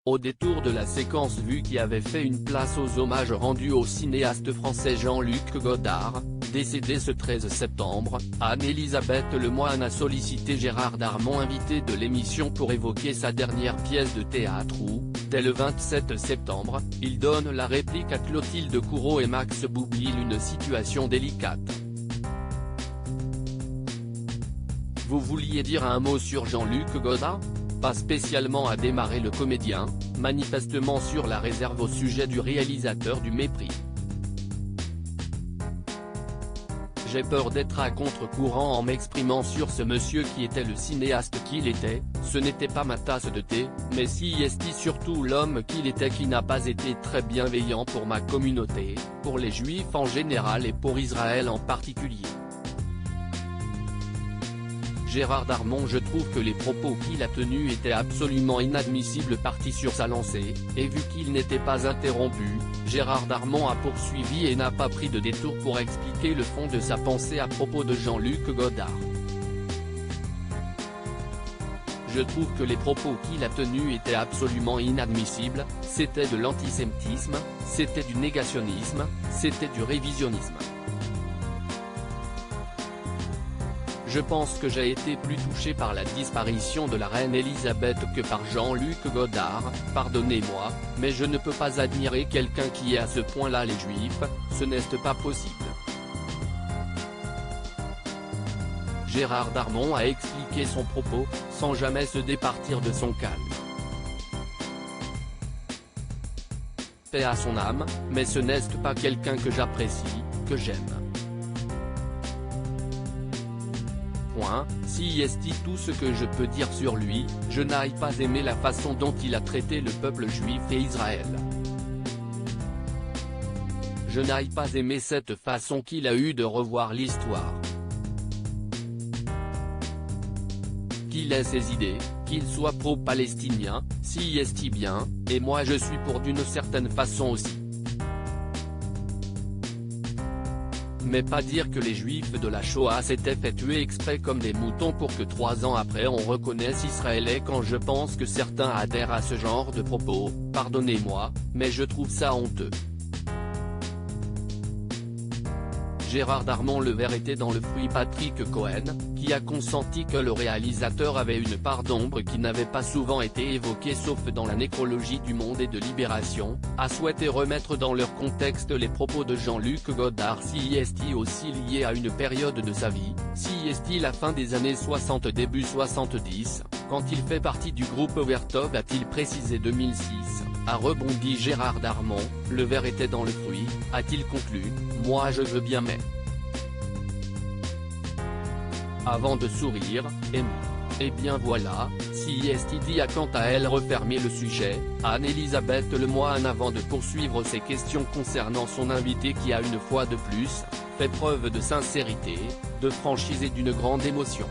au détour de la séquence vue qui avait fait une place aux hommages rendus au cinéaste français Jean-Luc Godard, décédé ce 13 septembre, Anne-Elisabeth Lemoine a sollicité Gérard Darmon, invité de l'émission, pour évoquer sa dernière pièce de théâtre où, dès le 27 septembre, il donne la réplique à Clotilde Courreau et Max Boublil, une situation délicate. Vous vouliez dire un mot sur Jean-Luc Godard ? Pas spécialement, a démarré le comédien, manifestement sur la réserve au sujet du réalisateur du Mépris. J'ai peur d'être à contre-courant en m'exprimant sur ce monsieur qui était le cinéaste qu'il était, ce n'était pas ma tasse de thé, mais si est surtout l'homme qu'il était, qui n'a pas été très bienveillant pour ma communauté, pour les Juifs en général et pour Israël en particulier. Gérard Darmon: je trouve que les propos qu'il a tenus étaient absolument inadmissibles. Parti sur sa lancée, et vu qu'il n'était pas interrompu, Gérard Darmon a poursuivi et n'a pas pris de détour pour expliquer le fond de sa pensée à propos de Jean-Luc Godard. Je trouve que les propos qu'il a tenus étaient absolument inadmissibles, c'était de l'antisémitisme, c'était du négationnisme, c'était du révisionnisme. Je pense que j'ai été plus touché par la disparition de la reine Elisabeth que par Jean-Luc Godard, pardonnez-moi, mais je ne peux pas admirer quelqu'un qui est à ce point-là les Juifs, ce n'est pas possible. Gérard Darmon a expliqué son propos, sans jamais se départir de son calme. Paix à son âme, mais ce n'est pas quelqu'un que j'apprécie, que j'aime. Si est tout ce que je peux dire sur lui, je n'ai pas aimé la façon dont il a traité le peuple juif et Israël. Je n'ai pas aimé cette façon qu'il a eu de revoir l'histoire. Qu'il ait ses idées, qu'il soit pro-palestinien, si est bien, et moi je suis pour d'une certaine façon aussi. Mais pas dire que les Juifs de la Shoah s'étaient fait tuer exprès comme des moutons pour que 3 ans après on reconnaisse Israélais. Quand je pense que certains adhèrent à ce genre de propos, pardonnez-moi, mais je trouve ça honteux. Gérard Darmon: le verre était dans le fruit. Patrick Cohen, qui a consenti que le réalisateur avait une part d'ombre qui n'avait pas souvent été évoquée sauf dans la nécrologie du Monde et de Libération, a souhaité remettre dans leur contexte les propos de Jean-Luc Godard. Si est aussi lié à une période de sa vie, si est la fin des années 60 début 70, quand il fait partie du groupe Vertov, a-t-il précisé 2006, a rebondi Gérard Darmon, le verre était dans le fruit, a-t-il conclu, moi je veux bien mais… Avant de sourire, eh bien voilà, si est dit a quant à elle refermé le sujet, Anne-Elisabeth Lemoine, avant de poursuivre ses questions concernant son invité qui a une fois de plus, fait preuve de sincérité, de franchise et d'une grande émotion.